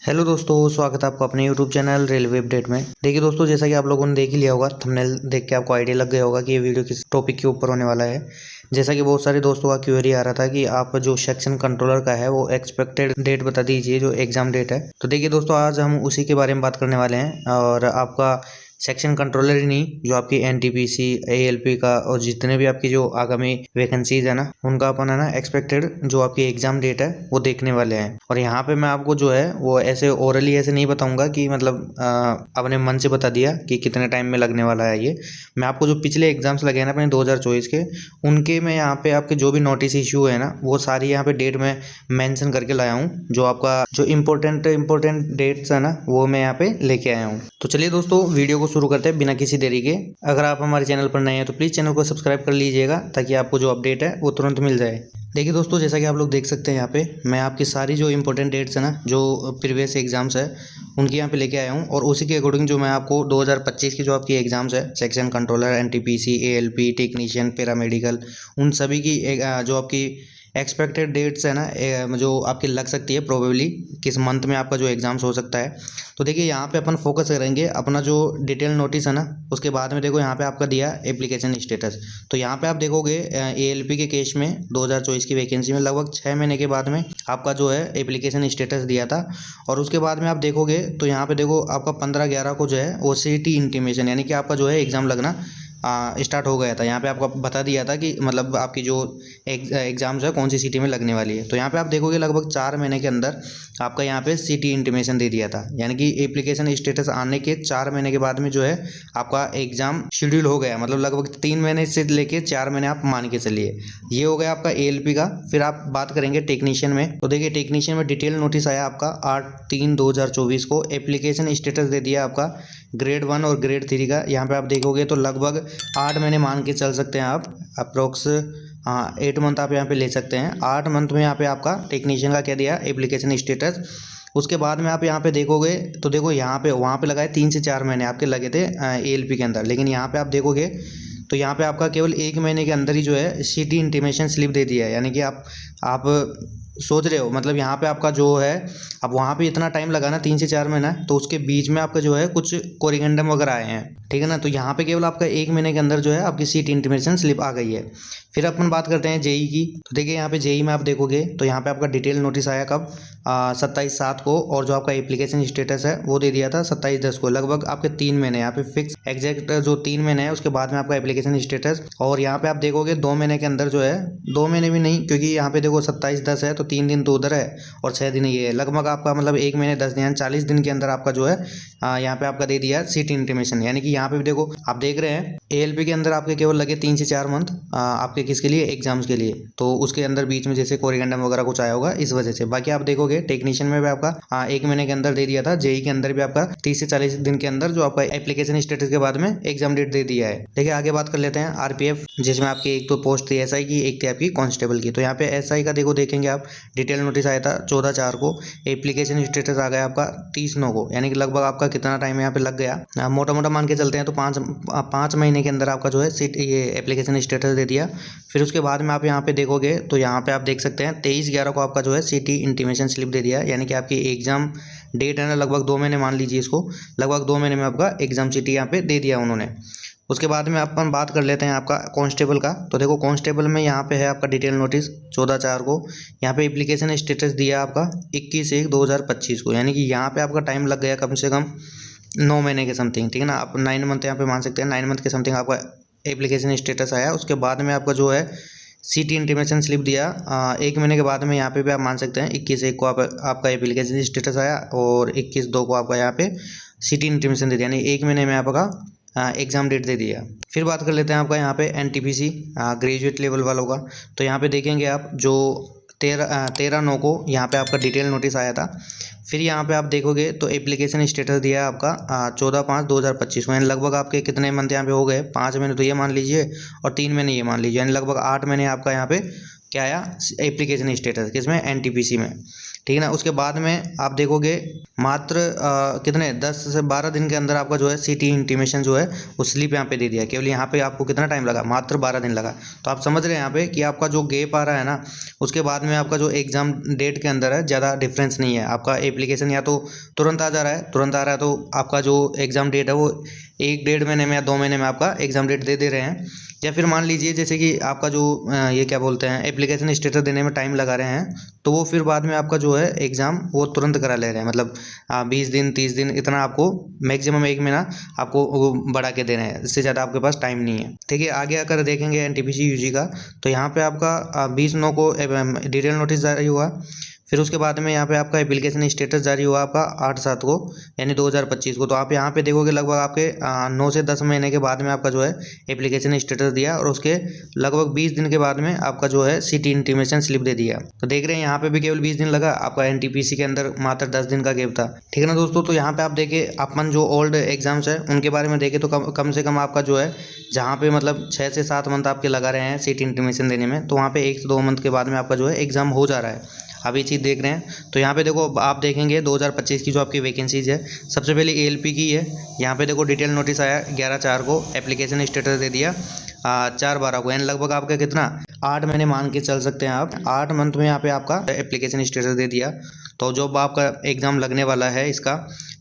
Hello दोस्तों, स्वागत है आपका अपने यूट्यूब चैनल रेलवे अपडेट में। देखिए दोस्तों, जैसा कि आप लोगों ने देख ही लिया होगा, थंबनेल देख के आपको आइडिया लग गया होगा कि ये वीडियो किस टॉपिक के ऊपर होने वाला है। जैसा कि बहुत सारे दोस्तों का क्वेरी आ रहा था कि आप जो सेक्शन कंट्रोलर का है वो एक्सपेक्टेड डेट बता दीजिए, जो एग्जाम डेट है। तो देखिए दोस्तों, आज हम उसी के बारे में बात करने वाले हैं। और आपका सेक्शन कंट्रोलर ही नहीं, जो आपकी एनटीपीसी एएलपी का और जितने भी आपकी जो आगामी वैकेंसीज है ना, उनका अपन है ना एक्सपेक्टेड जो आपकी एग्जाम डेट है वो देखने वाले हैं। और यहाँ पे मैं आपको जो है वो ऐसे ओरली ऐसे नहीं बताऊंगा कि मतलब अपने मन से बता दिया कि कितने टाइम में लगने वाला है। ये मैं आपको जो पिछले एग्जाम्स लगे हैं ना अपने 2024 के, उनके मैं यहाँ पे आपके जो भी नोटिस इशू है ना वो सारी यहाँ पे डेट में मेंशन करके लाया हूँ। जो आपका जो इम्पोर्टेंट डेट्स है ना वो मैं यहाँ पे लेके आया हूँ। तो चलिए दोस्तों, वीडियो को शुरू करते हैं बिना किसी देरी के। अगर आप हमारे चैनल पर नए हैं तो प्लीज़ चैनल को सब्सक्राइब कर लीजिएगा, ताकि आपको जो अपडेट है वो तुरंत मिल जाए। देखिए दोस्तों, जैसा कि आप लोग देख सकते हैं, यहाँ पे मैं आपकी सारी जो इंपॉर्टेंट डेट्स है ना, जो प्रीवियस एग्जाम्स है उनकी यहाँ पे लेके आया हूँ। और उसी के अकॉर्डिंग जो मैं आपको 2025 की जो आपकी एग्जाम्स है, section controller, NTPC, ALP, technician, paramedical, उन सभी की जो आपकी एक्सपेक्टेड डेट्स है ना, जो आपकी लग सकती है प्रोबेबली किस मंथ में आपका जो एग्ज़ाम्स हो सकता है। तो देखिए यहाँ पे अपन फोकस करेंगे अपना जो डिटेल नोटिस है ना, उसके बाद में देखो यहाँ पे आपका दिया एप्लीकेशन स्टेटस। तो यहाँ पे आप देखोगे एएलपी के केस में 2024 की वैकेंसी में लगभग 6 महीने के बाद में आपका जो है एप्लीकेशन स्टेटस दिया था। और उसके बाद में आप देखोगे तो यहाँ पे देखो आपका 15/11 को जो है वो सीटी इंटीमेशन, यानी कि आपका जो है एग्ज़ाम लगना स्टार्ट हो गया था। यहाँ पे आपको बता दिया था कि मतलब आपकी जो एग्ज़ाम्स है कौन सी सिटी में लगने वाली है। तो यहाँ पे आप देखोगे लगभग 4 महीने के अंदर आपका यहाँ पे सिटी इंटीमेशन दे दिया था, यानी कि एप्लीकेशन स्टेटस आने के 4 महीने के बाद में जो है आपका एग्ज़ाम शेड्यूल हो गया। मतलब लगभग 3 महीने से लेके 4 महीने आप मान के चलिए। ये हो गया आपका एएलपी का। फिर आप बात करेंगे टेक्नीशियन में। तो देखिए टेक्नीशियन में डिटेल नोटिस आया आपका 8/3/2024 को। एप्लीकेशन स्टेटस दे दिया आपका ग्रेड 1 और ग्रेड 3 का। यहाँ पे आप देखोगे तो लगभग 8 महीने मान के चल सकते हैं आप, अप्रोक्स 8 मंथ आप यहाँ पे ले सकते हैं। 8 मंथ में यहाँ पे आपका टेक्नीशियन का क्या दिया एप्लीकेशन स्टेटस। उसके बाद में आप यहाँ पे देखोगे तो देखो यहाँ पे वहाँ पे लगाए 3 से 4 महीने आपके लगे थे एएलपी के अंदर। लेकिन यहाँ पे आप देखोगे तो यहाँ पे आपका केवल 1 महीने के अंदर ही जो है सिटी इंटीमेशन स्लिप दे दिया है। यानी कि आप सोच रहे हो, मतलब यहाँ पे आपका जो है अब वहाँ पे इतना टाइम लगा ना 3 से 4 महीना, तो उसके बीच में आपका जो है कुछ कोरिगेंडम वगैरह आए हैं, ठीक है ना। तो यहाँ पे केवल आपका 1 महीने के अंदर जो है आपकी सीट इंटीमेशन स्लिप आ गई है। फिर अपन बात करते हैं जेई की। तो देखिए यहाँ पे जेई में आप देखोगे तो यहाँ पे आपका डिटेल नोटिस आया कब 27/7 को। और जो आपका एप्लीकेशन स्टेटस है वो दे दिया था 27/10 को। लगभग आपके 3 महीने यहाँ पे फिक्स एग्जैक्ट जो 3 महीने है उसके बाद में आपका एप्लीकेशन स्टेटस। और यहाँ पे आप देखोगे 2 महीने के अंदर जो है, 2 महीने भी नहीं, क्योंकि यहाँ पे देखो 27/10 है तो 3 दिन तो उधर है और 6 दिन ये है। लगभग आपका मतलब 1 महीने 10 दिन 40 दिन के अंदर आपका जो है यहाँ पे आपका दे दिया सीट इंटीमेशन। यानी कि यहाँ पे भी देखो आप देख रहे हैं एएलपी के अंदर आपके केवल लगे 3 से 4 मंथ आपके किसके लिए, एग्जाम्स के लिए। तो उसके अंदर बीच में जैसे कोरिगेंडम वगैरह कुछ आया होगा इस वजह से। बाकी आप देखोगे टेक्नीशियन में भी आपका 1 महीने के अंदर दे दिया था। जेई के अंदर भी आपका 30 से 40 दिन के अंदर जो आपका एप्लीकेशन स्टेटस के बाद में एग्जाम डेट दे दिया है। देखिए आगे बात कर लेते हैं आरपीएफ, जिसमें आपकी एक तो पोस्ट थी एसआई की, एक थी आपकी कांस्टेबल की। तो यहाँ पे एसआई का देखो देखेंगे आप, डिटेल नोटिस आया था 14/4 को। एप्लीकेशन स्टेटस आ गया आपका 30/9 को। यानी कि लगभग आपका कितना टाइम यहाँ पे लग गया, मोटा मोटा मान के चलते हैं तो 5 महीने के अंदर आपका जो है सीट ये एप्लीकेशन स्टेटस दे दिया। फिर उसके बाद में आप यहाँ पे देखोगे तो यहाँ पे आप देख सकते हैं 23/11 को आपका जो है सिटी इंटीमेशन स्लिप दे दिया। यानी कि आपकी एग्जाम डेट है ना, लगभग 2 महीने मान लीजिए इसको, लगभग 2 महीने में आपका एग्जाम सिटी यहाँ पे दे दिया उन्होंने। उसके बाद में अपन बात कर लेते हैं आपका कांस्टेबल का। तो देखो कांस्टेबल में यहाँ पे है आपका डिटेल नोटिस 14/4 को। यहाँ पे एप्लीकेशन स्टेटस दिया आपका 21/1/2025 को। यानी कि यहाँ पे आपका टाइम लग गया कम से कम 9 महीने के समथिंग, ठीक है ना। आप 9 मंथ यहाँ पे मान सकते हैं, 9 मंथ के समथिंग आपका एप्लीकेशन स्टेटस आया। उसके बाद में आपका जो है सिटी इंटीमेशन स्लिप दिया 1 महीने के बाद में। यहाँ पे भी आप मान सकते हैं 21/1 को आपका एप्लीकेशन स्टेटस आया और 21/2 को आपका यहाँ पे सिटी इंटीमेशन दे दिया। यानी 1 महीने में आपका एग्ज़ाम डेट दे दिया। फिर बात कर लेते हैं आपका यहाँ पे एनटीपीसी ग्रेजुएट लेवल वालों का। तो यहाँ पे देखेंगे आप जो 13/9 को यहाँ पे आपका डिटेल नोटिस आया था। फिर यहाँ पे आप देखोगे तो एप्लीकेशन स्टेटस दिया है आपका 14/5/2025 को। यानी लगभग आपके कितने मंथ यहाँ पे हो गए, 5 महीने तो ये मान लीजिए और 3 महीने ये मान लीजिए। यानी लगभग 8 महीने आपका यहाँ पे क्या आया एप्लीकेशन स्टेटस, किसमें, एनटीपीसी में, ठीक है ना। उसके बाद में आप देखोगे मात्र कितने 10 से 12 दिन के अंदर आपका जो है सीटी इंटीमेशन जो है वो स्लिप यहाँ पे दे दिया। केवल यहाँ पे आपको कितना टाइम लगा, मात्र 12 दिन लगा। तो आप समझ रहे हैं यहाँ पे कि आपका जो गैप आ रहा है ना, उसके बाद में आपका जो एग्ज़ाम डेट के अंदर है ज़्यादा डिफरेंस नहीं है। आपका एप्लीकेशन या तो तुरंत आ जा रहा है, तुरंत आ रहा है तो आपका जो एग्ज़ाम डेट है वो 1-1.5 महीने में या 2 महीने में आपका एग्ज़ाम डेट दे रहे हैं। या फिर मान लीजिए जैसे कि आपका जो ये क्या बोलते हैं एप्लीकेशन स्टेटस देने में टाइम लगा रहे हैं, तो वो फिर बाद में आपका जो है एग्ज़ाम वो तुरंत करा ले रहे हैं। मतलब 20 दिन 30 दिन इतना आपको मैक्सिमम 1 महीना आपको वो बढ़ा के दे रहे हैं, इससे ज़्यादा आपके पास टाइम नहीं है। ठीक है, आगे आकर देखेंगे एनटीपीसी यूजी का, तो यहाँ पे आपका 20/9 को डिटेल नोटिस जारी हुआ। फिर उसके बाद में यहाँ पे आपका एप्लीकेशन स्टेटस जारी हुआ आपका 8/7 को यानी 2025 को। तो आप यहाँ पे देखोगे लगभग आपके 9 से 10 महीने के बाद में आपका जो है एप्लीकेशन स्टेटस दिया और उसके लगभग 20 दिन के बाद में आपका जो है सीटी इंटीमेशन स्लिप दे दिया। तो देख रहे हैं यहाँ पे भी केवल 20 दिन लगा, आपका एनटीपीसी के अंदर मात्र 10 दिन का गैप था। ठीक है ना दोस्तों, तो यहाँ पे आप देखें अपन जो ओल्ड एग्जाम्स है उनके बारे में देखें तो कम से कम आपका जो है जहाँ पे मतलब 6 से 7 मंथ आपके लगा रहे हैं सीटी इंटीमेशन देने में, तो वहाँ पे 1 से 2 मंथ के बाद में आपका जो है एग्जाम हो जा रहा है। आप ये चीज़ देख रहे हैं। तो यहाँ पे देखो आप देखेंगे 2025 की जो आपकी वैकेंसीज है, सबसे पहले एएलपी की है। यहाँ पे देखो डिटेल नोटिस आया 11/4 को, एप्लीकेशन स्टेटस दे दिया 4/12 को, यानी लगभग आपका कितना 8 महीने मान के चल सकते हैं आप। 8 मंथ में यहाँ पे आपका एप्लीकेशन स्टेटस दे दिया। तो जब आपका एग्ज़ाम लगने वाला है इसका,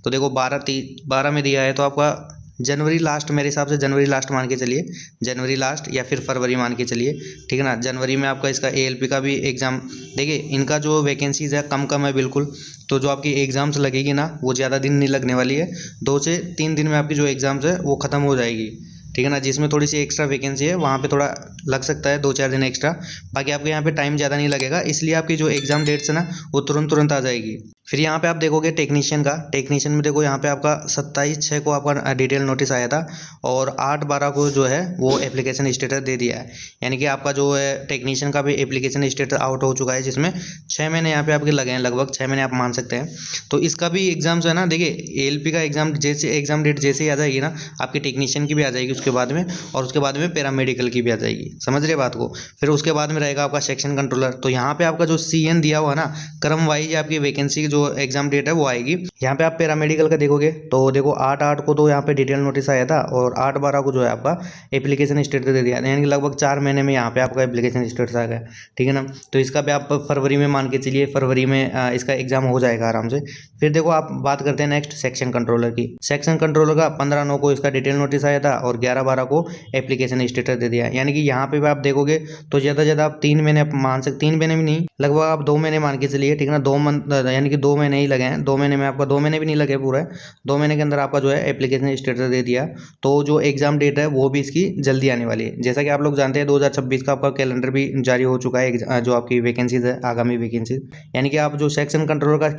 तो देखो 12 में दिया है, तो आपका जनवरी लास्ट, मेरे हिसाब से जनवरी लास्ट मान के चलिए, जनवरी लास्ट या फिर फरवरी मान के चलिए। ठीक है ना, जनवरी में आपका इसका एएलपी का भी एग्ज़ाम, देखिए इनका जो वैकेंसीज़ है कम है बिल्कुल। तो जो आपकी एग्ज़ाम्स लगेगी ना वो ज़्यादा दिन नहीं लगने वाली है, 2 से 3 दिन में आपकी जो एग्ज़ाम्स है वो ख़त्म हो जाएगी। ठीक है ना, जिसमें थोड़ी सी एक्स्ट्रा वैकेंसी है वहाँ पे थोड़ा लग सकता है 2-4 दिन एक्स्ट्रा, बाकी आपके यहाँ पे टाइम ज़्यादा नहीं लगेगा, इसलिए आपकी जो एग्ज़ाम डेट्स है ना वो तुरंत आ जाएगी। फिर यहाँ पे आप देखोगे टेक्नीशियन का, टेक्नीशियन में देखो यहाँ पे आपका 27/6 को आपका डिटेल नोटिस आया था और 8/12 को जो है वो एप्लीकेशन स्टेटस दे दिया है। यानी कि आपका जो है टेक्नीशियन का भी एप्लीकेशन स्टेटस आउट हो चुका है, जिसमें 6 महीने यहाँ पे आपके लगे हैं, लगभग 6 महीने आप मान सकते हैं। तो इसका भी एग्ज़ाम जो है ना, देखिए एएलपी का एग्ज़ाम जैसे एग्ज़ाम डेट जैसे ही आ जाएगी ना, आपकी टेक्नीशियन की भी आ जाएगी उसके बाद में, और उसके बाद में पैरामेडिकल की भी आ जाएगी। समझ रहे बात को। फिर उसके बाद में रहेगा आपका सेक्शन कंट्रोलर। तो यहाँ पे आपका जो सीएन दिया हुआ ना, क्रम वाइज आपकी वैकेंसी की जो एग्जाम डेट है वो आएगी। यहाँ पे आप पैरामेडिकल का देखोगे तो देखो 8/8 को तो यहाँ पे डिटेल नोटिस आया था और 8/12 को जो है आपका एप्लीकेशन स्टेटस दे दिया, यानी कि लगभग 4 महीने में यहाँ पे आपका एप्लीकेशन स्टेटस आ गया। ठीक है ना, तो इसका भी आप फरवरी में मान के चलिए, फरवरी में इसका एग्जाम हो जाएगा आराम से। फिर देखो आप बात करते हैं नेक्स्ट सेक्शन कंट्रोलर की। सेक्शन कंट्रोलर का 15/9 को इसका डिटेल नोटिस आया था और 11/12 को एप्लीकेशन स्टेटस दे दिया। यानी कि यहाँ पे भी आप देखोगे तो ज़्यादा से ज़्यादा आप 3 महीने मान सकते, 3 महीने भी नहीं, लगभग आप 2 महीने मान के चलिए। ठीक है ना, 2 मंथ यानी कि 2 महीने ही लगे हैं। 2 महीने में आपका 2 महीने भी नहीं लगे पूरा, 2 महीने के अंदर आपका जो है एप्लीकेशन स्टेटस दे दिया। तो जो एग्जाम डेट है वो भी इसकी जल्दी आने वाली है। जैसा कि आप लोग जानते हैं 2026 का आपका कैलेंडर भी जारी हो चुका है, जो आपकी वैकेंसीज है, आगामी वैकेंसीज। यानी कि आप जो सेक्शन कंट्रोलर का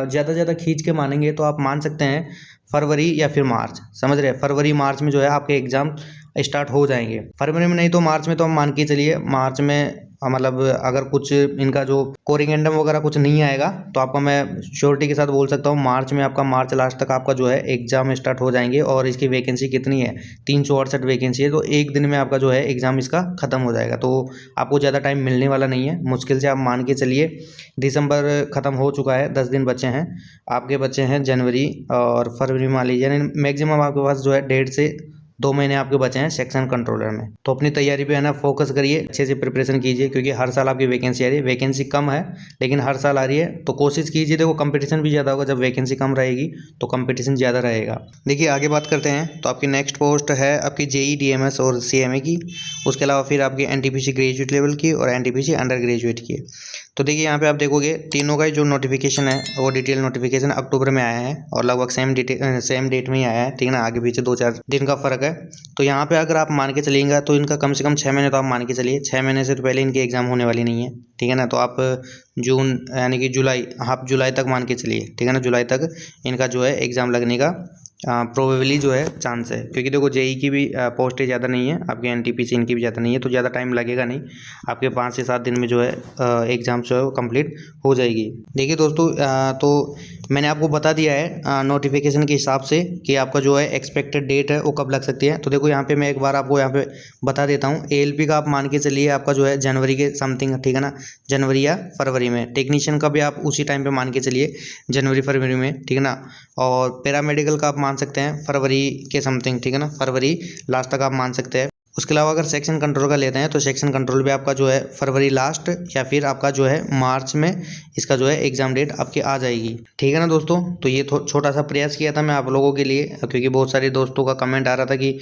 ज़्यादा से ज़्यादा खींच के मानेंगे तो आप मान सकते हैं फरवरी या फिर मार्च। समझ रहे हैं, फरवरी मार्च में जो है आपके एग्जाम स्टार्ट हो जाएंगे। फरवरी में नहीं तो मार्च में, तो हम मान के चलिए मार्च में मतलब अगर कुछ इनका जो कोरिंगेंडम वगैरह कुछ नहीं आएगा तो आपको मैं श्योरिटी के साथ बोल सकता हूँ मार्च में आपका, मार्च लास्ट तक आपका जो है एग्जाम स्टार्ट हो जाएंगे। और इसकी वैकेंसी कितनी है, 368 वैकेंसी है, तो एक दिन में आपका जो है एग्जाम इसका ख़त्म हो जाएगा। तो आपको ज़्यादा टाइम मिलने वाला नहीं है, मुश्किल से आप मान के चलिए दिसंबर ख़त्म हो चुका है, 10 दिन बचे हैं आपके, बचे हैं जनवरी और फरवरी मान लीजिए, यानी मैक्सिमम आपके पास जो है 1.5 से 2 महीने आपके बचे हैं सेक्शन कंट्रोलर में। तो अपनी तैयारी पे है ना फोकस करिए, अच्छे से प्रिपरेशन कीजिए, क्योंकि हर साल आपकी वैकेंसी आ रही है। वैकेंसी कम है लेकिन हर साल आ रही है, तो कोशिश कीजिए। देखो कंपटीशन भी ज़्यादा होगा, जब वैकेंसी कम रहेगी तो कंपटीशन ज़्यादा रहेगा। देखिए आगे बात करते हैं, तो आपकी नेक्स्ट पोस्ट है आपकी जेई डीएमएस और सीएमए की, उसके अलावा फिर आपकी एनटीपीसी ग्रेजुएट लेवल की और एनटीपीसी अंडर ग्रेजुएट की। तो देखिए यहाँ पे आप देखोगे तीनों का जो नोटिफिकेशन है वो डिटेल नोटिफिकेशन अक्टूबर में आया है और लगभग सेम डेट में ही आया है। ठीक है ना, आगे पीछे 2-4 दिन का फ़र्क है। तो यहाँ पे अगर आप मान के चलिएगा तो इनका कम से कम 6 महीने तो आप मान के चलिए, 6 महीने से तो पहले इनकी एग्ज़ाम होने वाली नहीं है। ठीक है ना, तो आप जून यानी कि जुलाई, हाफ जुलाई तक मान के चलिए। ठीक है ना, जुलाई तक इनका जो है एग्ज़ाम लगने का प्रोबेबली जो है चांस है, क्योंकि देखो जेई की भी पोस्टें ज़्यादा नहीं है, आपके एनटीपीसी इनकी भी ज़्यादा नहीं है, तो ज़्यादा टाइम लगेगा नहीं, आपके 5 से 7 दिन में जो है एग्ज़ाम जो है वो कंप्लीट हो जाएगी। देखिए दोस्तों, तो मैंने आपको बता दिया है नोटिफिकेशन के हिसाब से कि आपका जो है एक्सपेक्टेड डेट है वो कब लग सकती है। तो देखो यहाँ पे मैं एक बार आपको यहाँ पे बता देता हूँ। एएलपी का आप मान के चलिए आपका जो है जनवरी के समथिंग, ठीक है ना, जनवरी या फरवरी में। टेक्नीशियन का भी आप उसी टाइम पे मान के चलिए, जनवरी फरवरी में, ठीक है ना। और पैरामेडिकल का आप मान सकते हैं फरवरी के समथिंग, ठीक है ना, फरवरी लास्ट तक आप मान सकते हैं। उसके अलावा अगर सेक्शन कंट्रोल का लेते हैं तो सेक्शन कंट्रोल भी आपका जो है फरवरी लास्ट या फिर आपका जो है मार्च में इसका जो है एग्ज़ाम डेट आपकी आ जाएगी, ठीक है ना दोस्तों। तो ये छोटा सा प्रयास किया था मैं आप लोगों के लिए, क्योंकि बहुत सारे दोस्तों का कमेंट आ रहा था कि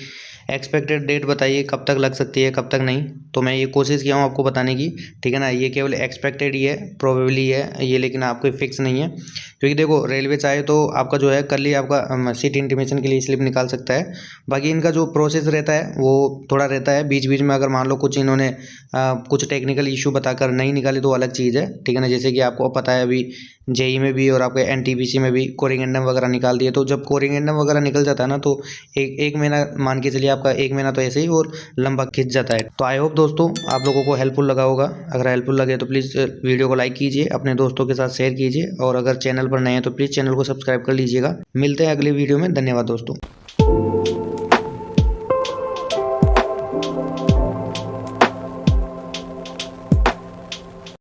एक्सपेक्टेड डेट बताइए कब तक लग सकती है कब तक नहीं, तो मैं ये कोशिश किया हूँ आपको बताने की, ठीक है ना। ये केवल एक्सपेक्टेड ही है, प्रोबेबली है ये, लेकिन आपको फिक्स नहीं है, क्योंकि देखो रेलवे चाहे तो आपका जो है कल ही आपका सीट इंटीमेशन के लिए स्लिप निकाल सकता है। बाकी इनका जो प्रोसेस रहता है वो थोड़ा रहता है, बीच बीच में अगर मान लो कुछ इन्होंने कुछ टेक्निकल इशू बताकर नहीं निकाली तो अलग चीज़ है, ठीक है ना। जैसे कि आपको पता है अभी जेई में भी और आपके एनटीपीसी में भी कोरिंगेंडम वगैरह निकाल दिए, तो जब कोरिंगेंडम वगैरह निकल जाता है ना तो एक महीना मान के चलिए, आपका 1 महीना तो ऐसे ही और लंबा खिंच जाता है। तो आई होप दोस्तों आप लोगों को हेल्पफुल लगा होगा। अगर हेल्पफुल लगे तो प्लीज़ वीडियो को लाइक कीजिए, अपने दोस्तों के साथ शेयर कीजिए, और अगर चैनल पर नए हैं तो प्लीज़ चैनल को सब्सक्राइब कर लीजिएगा। मिलते हैं अगली वीडियो में। धन्यवाद दोस्तों।